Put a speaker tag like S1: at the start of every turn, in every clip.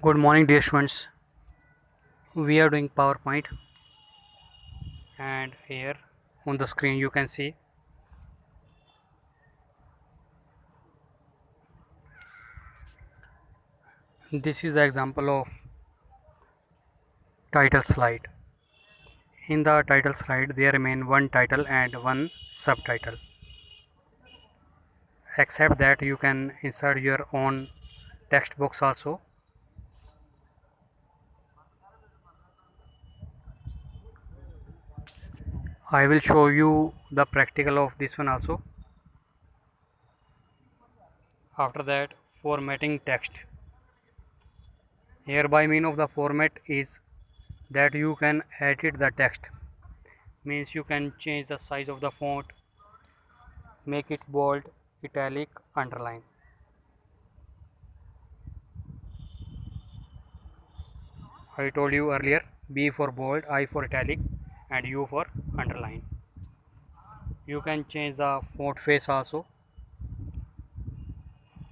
S1: Good morning, dear students. We are doing PowerPoint, and here on the screen you can see this is the example of title slide. In the title slide, there remain one title and one subtitle, except that you can insert your own text box also. I will show you the practical of this one also. After that, formatting text. Here by mean of the format is that you can edit the text, means you can change the size of the font, make it bold, italic, underline. I told you earlier, B for bold, I for italic, and U for underline. You can change the font face also.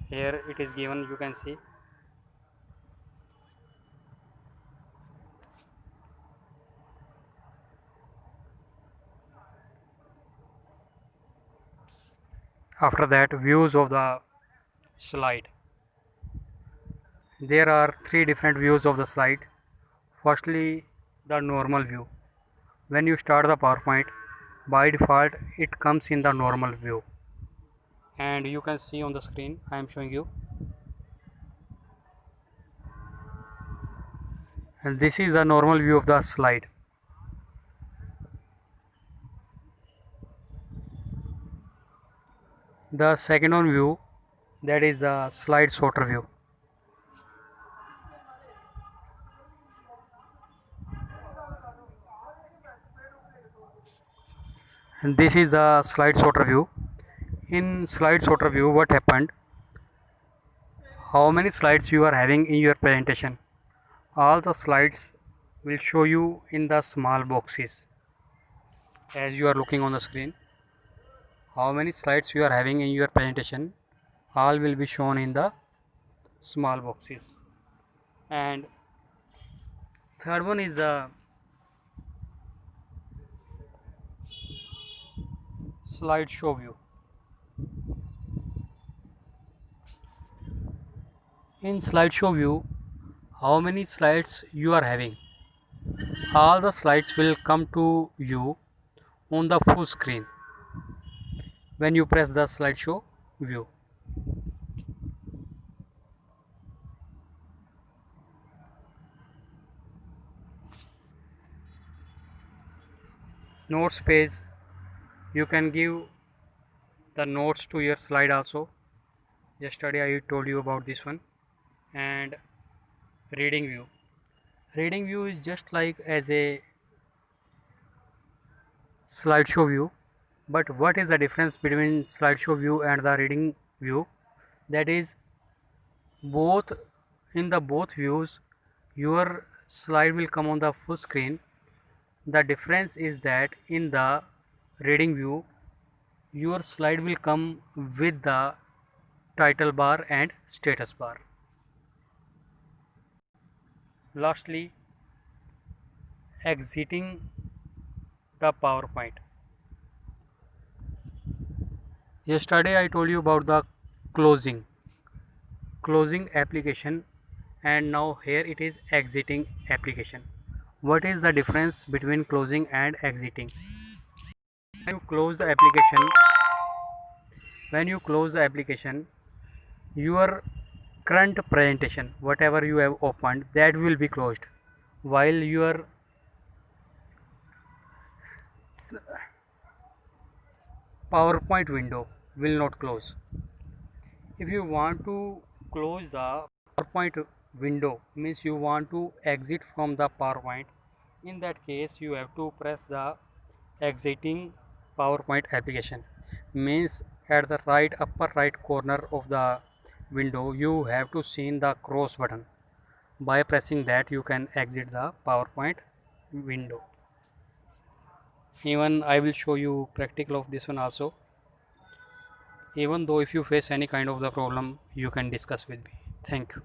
S1: Here it is given, you can see. After that, views of the slide. There are three different views of the slide. Firstly, the normal view. When you start the PowerPoint, by default it comes in the normal view, and you can see on the screen I am showing you, and this is the normal view of the slide. The second one view, that is the slide sorter view. And this is the slide sorter view. In slide sorter view, what happened, how many slides you are having in your presentation, all the slides will show you in the small boxes as you are looking on the screen. How many slides you are having in your presentation, all will be shown in the small boxes. And third one is the slideshow view. In slideshow view, how many slides you are having, all the slides will come to you on the full screen when you press the slideshow view. Notes page, you can give the notes to your slide also. Yesterday I told you about this one. And reading view. Reading view is just like as a slideshow view, but what is the difference between slideshow view and the reading view? That is, both in the both views your slide will come on the full screen. The difference is that in the reading view your slide will come with the title bar and status bar. Lastly, exiting the PowerPoint. Yesterday I told you about the closing application, and now here it is exiting application. What is the difference between closing and exiting? When you close the application, your current presentation, whatever you have opened, that will be closed, while your PowerPoint window will not close. If you want to close the PowerPoint window, means you want to exit from the PowerPoint, in that case you have to press the exiting PowerPoint application, means at the upper right corner of the window you have to see the cross button. By pressing that you can exit the PowerPoint window. Even I will show you practical of this one also. Even though if you face any kind of the problem, you can discuss with me. Thank you.